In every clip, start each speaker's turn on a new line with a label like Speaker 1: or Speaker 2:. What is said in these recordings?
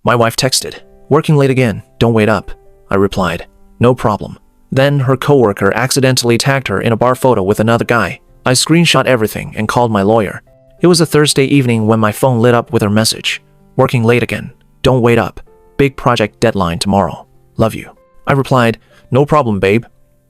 Speaker 1: My wife texted, "Working late again, don't wait up." I replied, "No problem." Then her coworker accidentally tagged her in a bar photo with another guy. I screenshot everything and called my lawyer. It was a Thursday evening when my phone lit up with her message. "Working late again, don't wait up. Big project deadline tomorrow. Love you." I replied, "No problem, babe.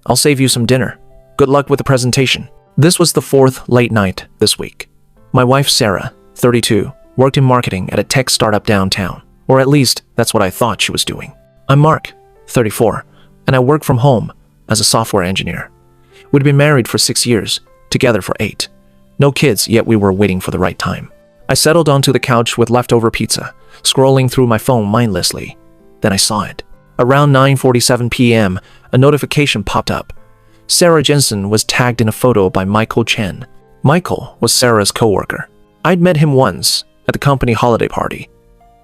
Speaker 1: I'll save you some dinner. Good luck with the presentation." This was the fourth late night this week. My wife, Sarah, 32, worked in marketing at a tech startup downtown, or at least that's what I thought she was doing. I'm Mark, 34, and I work from home as a software engineer. We'd been married for 6 years, together for 8. No kids, yet we were waiting for the right time. I settled onto the couch with leftover pizza, scrolling through my phone mindlessly. Then I saw it. Around 9:47 p.m., a notification popped up. Sarah Jensen was tagged in a photo by Michael Chen. Michael was Sarah's coworker. I'd met him once at the company holiday party.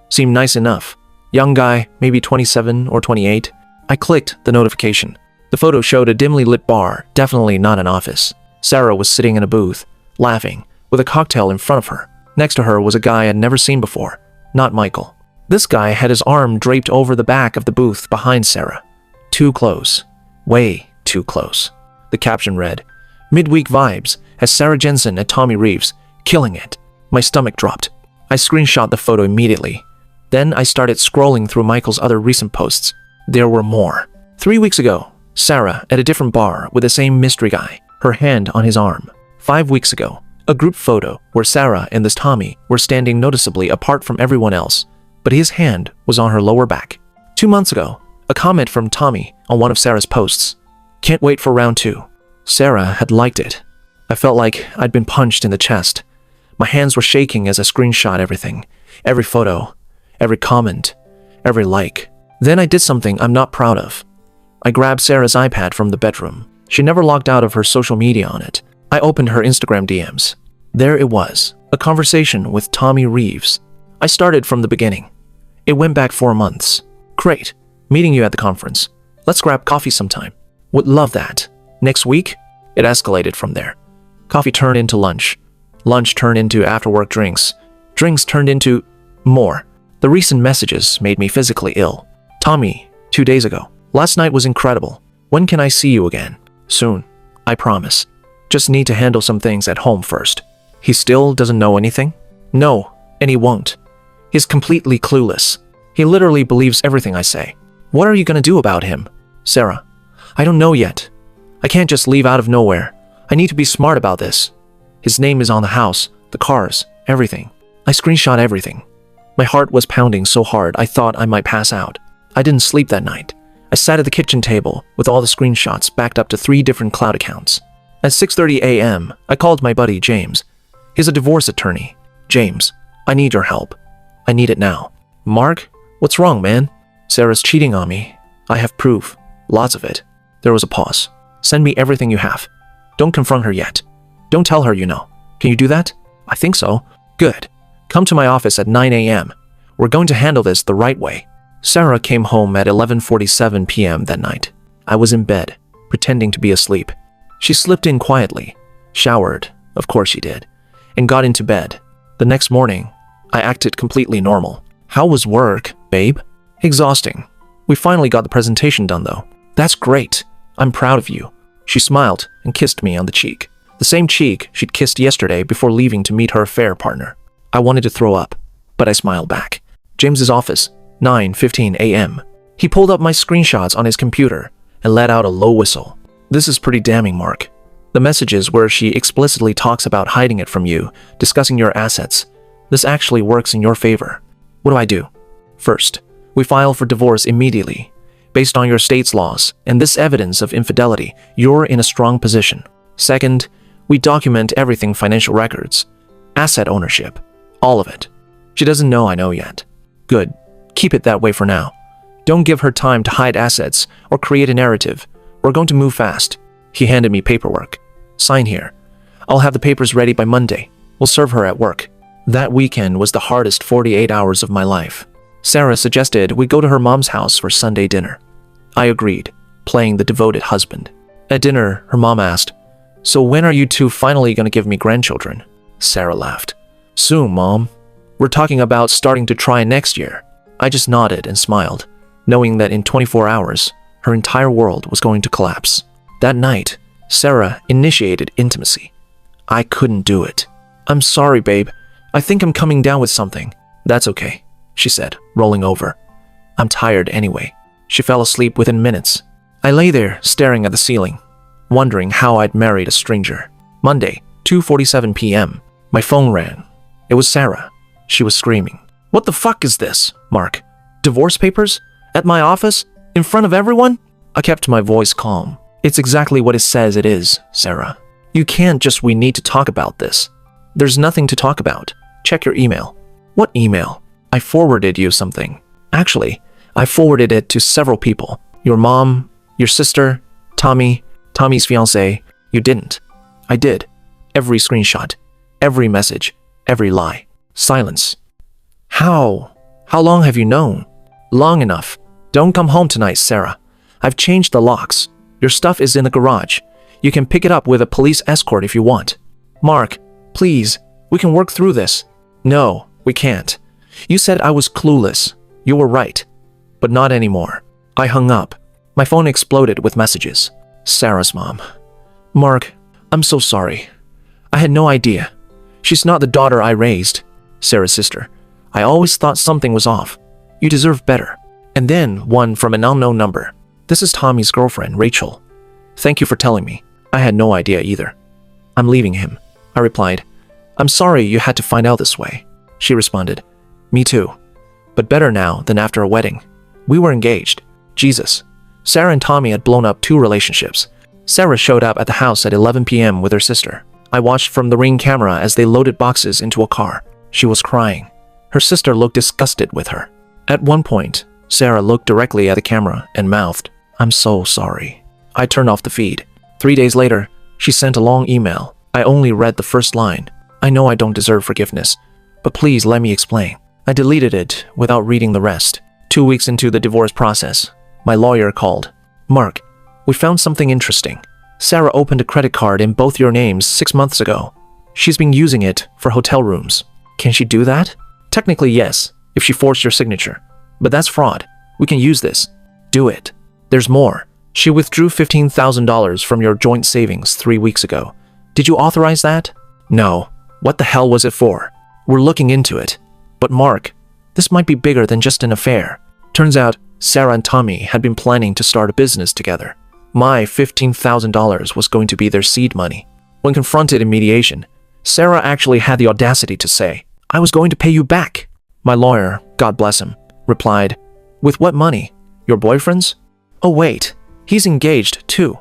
Speaker 1: Seemed nice enough. Young guy, maybe 27 or 28. I clicked the notification. The photo showed a dimly lit bar, definitely not an office. Sarah was sitting in a booth, laughing, with a cocktail in front of her. Next to her was a guy I'd never seen before, not Michael. This guy had his arm draped over the back of the booth behind Sarah. Too close. Way too close. The caption read, "Midweek vibes as Sarah Jensen and Tommy Reeves, killing it." My stomach dropped. I screenshot the photo immediately. Then I started scrolling through Michael's other recent posts. There were more. 3 weeks ago, Sarah at a different bar with the same mystery guy, her hand on his arm. 5 weeks ago, a group photo where Sarah and this Tommy were standing noticeably apart from everyone else, but his hand was on her lower back. 2 months ago, a comment from Tommy on one of Sarah's posts. "Can't wait for round 2. Sarah had liked it. I felt like I'd been punched in the chest. My hands were shaking as I screenshot everything. Every photo, every comment, every like. Then I did something I'm not proud of. I grabbed Sarah's iPad from the bedroom. She never logged out of her social media on it. I opened her Instagram DMs. There it was, a conversation with Tommy Reeves. I started from the beginning. It went back 4 months. "Great, meeting you at the conference. Let's grab coffee sometime. Would love that. Next week?" It escalated from there. Coffee turned into lunch. Lunch turned into after-work drinks. Drinks turned into more. The recent messages made me physically ill. "Tommy, 2 days ago. Last night was incredible. When can I see you again?" "Soon. I promise. Just need to handle some things at home first." He still doesn't know anything? No, and he won't. He's completely clueless. He literally believes everything I say. What are you gonna do about him? "Sarah, I don't know yet. I can't just leave out of nowhere. I need to be smart about this. His name is on the house, the cars, everything." I screenshot everything. My heart was pounding so hard I thought I might pass out. I didn't sleep that night. I sat at the kitchen table with all the screenshots backed up to 3 different cloud accounts. At 6:30 a.m., I called my buddy James. He's a divorce attorney. "James, I need your help. I need it now." "Mark, what's wrong, man?" "Sarah's cheating on me. I have proof. Lots of it." There was a pause. "Send me everything you have. Don't confront her yet. Don't tell her you know. Can you do that?" "I think so." "Good. Come to my office at 9 a.m. We're going to handle this the right way." Sarah came home at 11:47 p.m. that night. I was in bed, pretending to be asleep. She slipped in quietly, showered, of course she did, and got into bed. The next morning, I acted completely normal. "How was work, babe?" "Exhausting. We finally got the presentation done though." "That's great. I'm proud of you." She smiled and kissed me on the cheek. The same cheek she'd kissed yesterday before leaving to meet her affair partner. I wanted to throw up, but I smiled back. James's office, 9:15 a.m. He pulled up my screenshots on his computer and let out a low whistle. "This is pretty damning, Mark. The messages where she explicitly talks about hiding it from you, discussing your assets. This actually works in your favor. What do I do?" "First, we file for divorce immediately. Based on your state's laws and this evidence of infidelity, you're in a strong position. Second, we document everything: financial records, asset ownership, all of it. She doesn't know I know yet." "Good. Keep it that way for now. Don't give her time to hide assets or create a narrative. We're going to move fast." He handed me paperwork. "Sign here. I'll have the papers ready by Monday. We'll serve her at work." That weekend was the hardest 48 hours of my life. Sarah suggested we go to her mom's house for Sunday dinner. I agreed, playing the devoted husband. At dinner, her mom asked, "So when are you two finally going to give me grandchildren?" Sarah laughed. "Soon, Mom. We're talking about starting to try next year." I just nodded and smiled, knowing that in 24 hours, her entire world was going to collapse. That night, Sarah initiated intimacy. I couldn't do it. "I'm sorry, babe. I think I'm coming down with something." "That's okay," she said, rolling over. "I'm tired anyway." She fell asleep within minutes. I lay there, staring at the ceiling, wondering how I'd married a stranger. Monday, 2:47 p.m. My phone rang. It was Sarah. She was screaming. "What the fuck is this, Mark? Divorce papers? At my office? In front of everyone?" I kept my voice calm. "It's exactly what it says it is, Sarah. You can't just we need to talk about this." "There's nothing to talk about. Check your email." "What email?" "I forwarded you something. Actually, I forwarded it to several people. Your mom, your sister, Tommy's fiancé. You didn't." "I did. Every screenshot, every message, every lie." Silence. How long have you known?" "Long enough. Don't come home tonight, Sarah. I've changed the locks. Your stuff is in the garage. You can pick it up with a police escort if you want." "Mark, please, we can work through this." "No, we can't. You said I was clueless. You were right. But not anymore." I hung up. My phone exploded with messages. Sarah's mom. "Mark, I'm so sorry. I had no idea. She's not the daughter I raised." Sarah's sister. "I always thought something was off. You deserve better." And then one from an unknown number. "This is Tommy's girlfriend, Rachel. Thank you for telling me. I had no idea either. I'm leaving him." I replied. "I'm sorry you had to find out this way." She responded. "Me too. But better now than after a wedding. We were engaged." Jesus. Sarah and Tommy had blown up 2 relationships. Sarah showed up at the house at 11 p.m. with her sister. I watched from the Ring camera as they loaded boxes into a car. She was crying. Her sister looked disgusted with her. At one point, Sarah looked directly at the camera and mouthed, "I'm so sorry." I turned off the feed. 3 days later, she sent a long email. I only read the first line. "I know I don't deserve forgiveness, but please let me explain." I deleted it without reading the rest. 2 weeks into the divorce process, my lawyer called. "Mark, we found something interesting. Sarah opened a credit card in both your names 6 months ago. She's been using it for hotel rooms. Can she do that?" "Technically, yes, if she forged your signature. But that's fraud. We can use this." "Do it." "There's more. She withdrew $15,000 from your joint savings 3 weeks ago. Did you authorize that?" "No. What the hell was it for?" "We're looking into it." "But Mark, this might be bigger than just an affair." Turns out, Sarah and Tommy had been planning to start a business together. My $15,000 was going to be their seed money. When confronted in mediation, Sarah actually had the audacity to say, "I was going to pay you back." My lawyer, God bless him, replied, "With what money? Your boyfriend's?" "Oh wait, he's engaged too.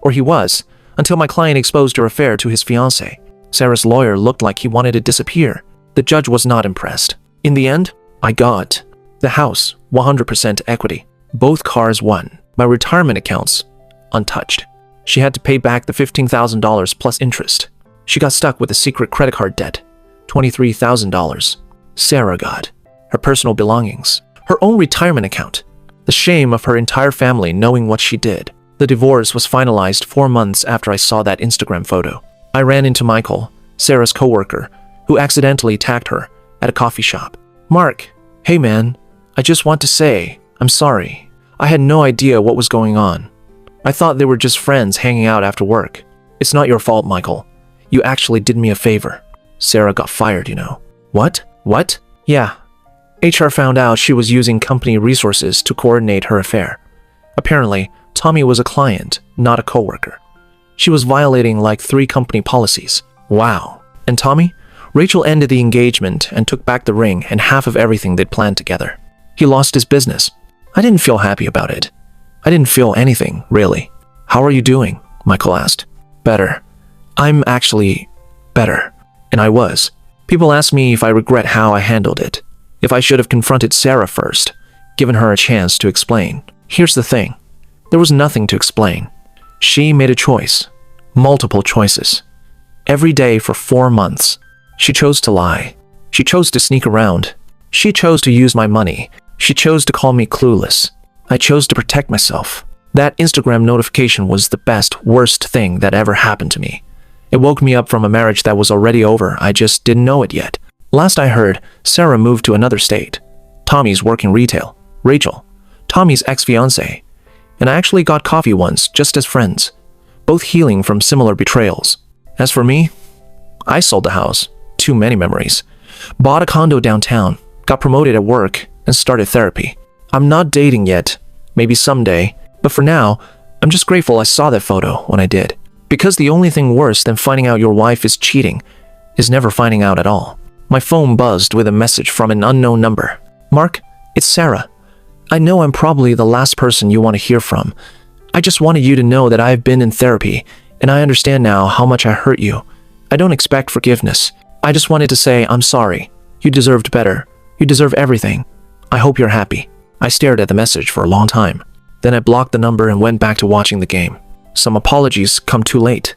Speaker 1: Or he was, until my client exposed her affair to his fiancé." Sarah's lawyer looked like he wanted to disappear. The judge was not impressed. In the end, I got the house, 100% equity. Both cars won. My retirement accounts, untouched. She had to pay back the $15,000 plus interest. She got stuck with a secret credit card debt, $23,000. Sarah got her personal belongings, her own retirement account, the shame of her entire family knowing what she did. The divorce was finalized 4 months after I saw that Instagram photo. I ran into Michael, Sarah's coworker, who accidentally tagged her at a coffee shop. "Mark, hey man, I just want to say, I'm sorry. I had no idea what was going on. I thought they were just friends hanging out after work. It's not your fault, Michael. You actually did me a favor. Sarah got fired, you know." "What? What?" "Yeah. HR found out she was using company resources to coordinate her affair. Apparently, Tommy was a client, not a coworker. She was violating like 3 company policies." "Wow." "And Tommy?" "Rachel ended the engagement and took back the ring and half of everything they'd planned together. He lost his business. I didn't feel happy about it. I didn't feel anything, really." "How are you doing?" Michael asked. "Better. I'm actually better." And I was. People ask me if I regret how I handled it, if I should have confronted Sarah first, given her a chance to explain. Here's the thing. There was nothing to explain. She made a choice. Multiple choices. Every day for 4 months. She chose to lie. She chose to sneak around. She chose to use my money. She chose to call me clueless. I chose to protect myself. That Instagram notification was the best, worst thing that ever happened to me. It woke me up from a marriage that was already over. I just didn't know it yet. Last I heard, Sarah moved to another state. Tommy's working retail. Rachel, Tommy's ex-fiancée. And I actually got coffee once, just as friends. Both healing from similar betrayals. As for me, I sold the house. Too many memories. Bought a condo downtown, got promoted at work, and started therapy. I'm not dating yet. Maybe someday. But for now, I'm just grateful I saw that photo when I did. Because the only thing worse than finding out your wife is cheating is never finding out at all. My phone buzzed with a message from an unknown number. Mark, it's Sarah. I know I'm probably the last person you want to hear from. I just wanted you to know that I've been in therapy, and I understand now how much I hurt you. I don't expect forgiveness. I just wanted to say I'm sorry. You deserved better. You deserve everything. I hope you're happy. I stared at the message for a long time. Then I blocked the number and went back to watching the game. Some apologies come too late.